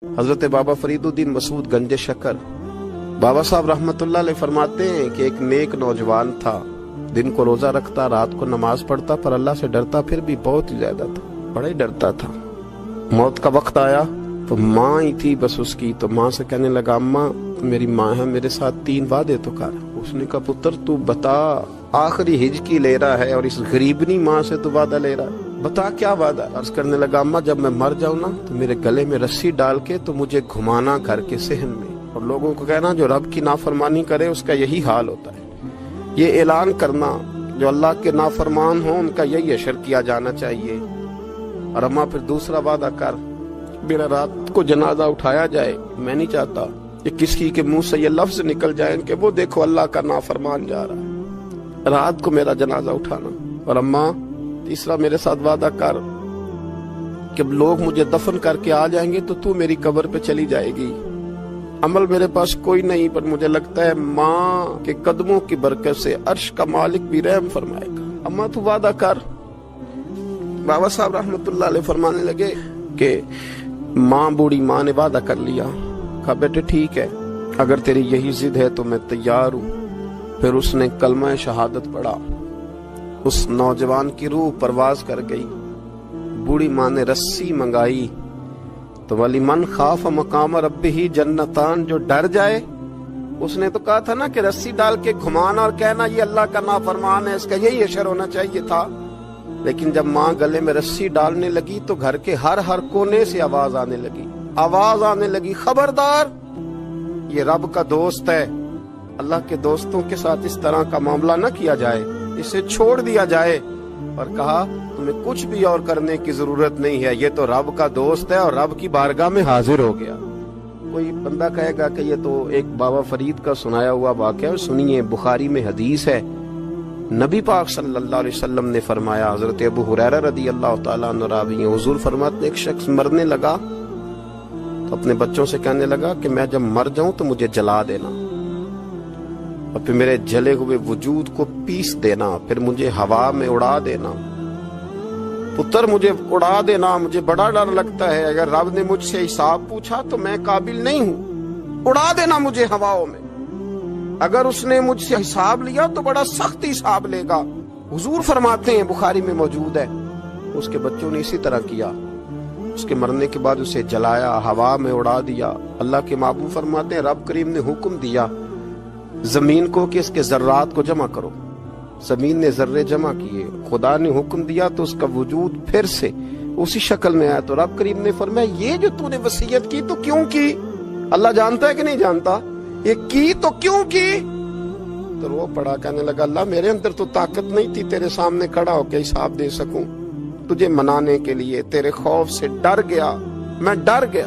حضرت بابا فریدالدین مسعود گنج شکر بابا صاحب رحمتullah علیہ فرماتے ہیں کہ ایک نیک نوجوان تھا، دن کو روزہ رکھتا، رات کو نماز پڑھتا، پر اللہ سے ڈرتا پھر بھی بہت ہی زیادہ تھا، بڑا ہی ڈرتا تھا۔ موت کا وقت آیا تو ماں ہی تھی بس اس کی، تو ماں سے کہنے لگا اماں میری ماں ہے، میرے ساتھ 3 وعدے تو کر۔ اس نے کہا پتر تو بتا، آخری ہج کی لے رہا ہے اور اس غریبنی ماں سے تو وعدہ لے رہا ہے، بتا کیا وعدہ۔ عرض کرنے لگا اماں جب میں مر جاؤں نا تو میرے گلے میں رسی ڈال کے تو مجھے گھمانا گھر کے صحن میں، اور لوگوں کو کہنا جو رب کی نافرمانی کرے اس کا یہی حال ہوتا ہے۔ یہ اعلان کرنا جو اللہ کے نافرمان ہوں ان کا یہی اشر کیا جانا چاہیے۔ اور اماں پھر دوسرا وعدہ کر، میرا رات کو جنازہ اٹھایا جائے، میں نہیں چاہتا کہ کسی کے منہ سے یہ لفظ نکل جائیں کہ وہ دیکھو اللہ کا نافرمان جا رہا ہے، رات کو میرا جنازہ اٹھانا۔ اور اماں تیسرا میرے ساتھ وعدہ کر کہ لوگ مجھے دفن کر کے آ جائیں گے تو تو میری قبر پہ چلی جائے گی، عمل میرے پاس کوئی نہیں، پر مجھے لگتا ہے ماں کے قدموں کی برکت سے عرش کا مالک بھی رحم فرمائے گا، اماں تو وعدہ کر۔ بابا صاحب رحمتullah علیہ فرمانے لگے کہ ماں بوڑھی ماں نے وعدہ کر لیا، کہا بیٹے ٹھیک ہے اگر تیری یہی ضد ہے تو میں تیار ہوں۔ پھر اس نے کلمہ شہادت پڑھا، اس نوجوان کی روح پرواز کر گئی۔ بوڑھی ماں نے رسی منگائی تو ولی من خاف مقام ربہ جنتان، جو ڈر جائے، اس نے تو کہا تھا نا کہ رسی ڈال کے گھمانا اور کہنا یہ اللہ کا نافرمان ہے، اس کا یہی اشر ہونا چاہیے تھا۔ لیکن جب ماں گلے میں رسی ڈالنے لگی تو گھر کے ہر کونے سے آواز آنے لگی خبردار یہ رب کا دوست ہے، اللہ کے دوستوں کے ساتھ اس طرح کا معاملہ نہ کیا جائے، اسے چھوڑ دیا جائے۔ اور کہا تمہیں کچھ بھی اور کرنے کی ضرورت نہیں ہے، یہ تو رب کا دوست ہے اور رب کی بارگاہ میں حاضر ہو گیا۔ کوئی بندہ کہے گا کہ یہ تو ایک بابا فرید کا سنایا ہوا واقعہ ہے، سنیے بخاری میں حدیث ہے، نبی پاک صلی اللہ علیہ وسلم نے فرمایا، حضرت ابو ہریرہ رضی اللہ تعالیٰ عنہ راوی ہیں، حضور فرماتے ایک شخص مرنے لگا تو اپنے بچوں سے کہنے لگا کہ میں جب مر جاؤں تو مجھے جلا دینا، اور پھر میرے جلے ہوئے وجود کو پیس دینا، پھر مجھے ہوا میں اڑا دینا۔ پتر مجھے اڑا دینا، مجھے بڑا ڈر لگتا ہے، اگر رب نے مجھ سے حساب پوچھا تو میں قابل نہیں ہوں، اڑا دینا مجھے ہواؤں میں، اگر اس نے مجھ سے حساب لیا تو بڑا سخت حساب لے گا۔ حضور فرماتے ہیں بخاری میں موجود ہے، اس کے بچوں نے اسی طرح کیا، اس کے مرنے کے بعد اسے جلایا، ہوا میں اڑا دیا۔ اللہ کے محبوب فرماتے ہیں رب کریم نے حکم دیا زمین کو کہ اس کے ذرات کو جمع کرو، زمین نے ذرے جمع کیے، خدا نے حکم دیا تو اس کا وجود پھر سے اسی شکل میں آیا، تو رب کریم نے فرمایا یہ جو تو نے وصیت کی تو کیوں کی؟ اللہ جانتا ہے کہ نہیں جانتا؟ یہ کی تو کیوں کی؟ تو وہ پڑا کہنے لگا اللہ میرے اندر تو طاقت نہیں تھی تیرے سامنے کھڑا ہو کے حساب دے سکوں، تجھے منانے کے لیے تیرے خوف سے ڈر گیا، میں ڈر گیا۔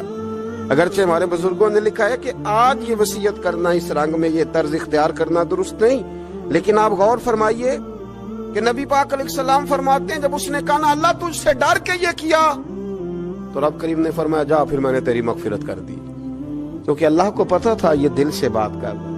اگرچہ ہمارے بزرگوں نے لکھا ہے کہ آج یہ وصیت کرنا، اس رنگ میں یہ طرز اختیار کرنا درست نہیں، لیکن آپ غور فرمائیے کہ نبی پاک علیہ السلام فرماتے ہیں جب اس نے کہا نا اللہ تجھ سے ڈر کے یہ کیا، تو رب کریم نے فرمایا جا پھر میں نے تیری مغفرت کر دی، کیونکہ اللہ کو پتا تھا یہ دل سے بات کر رہا ہے۔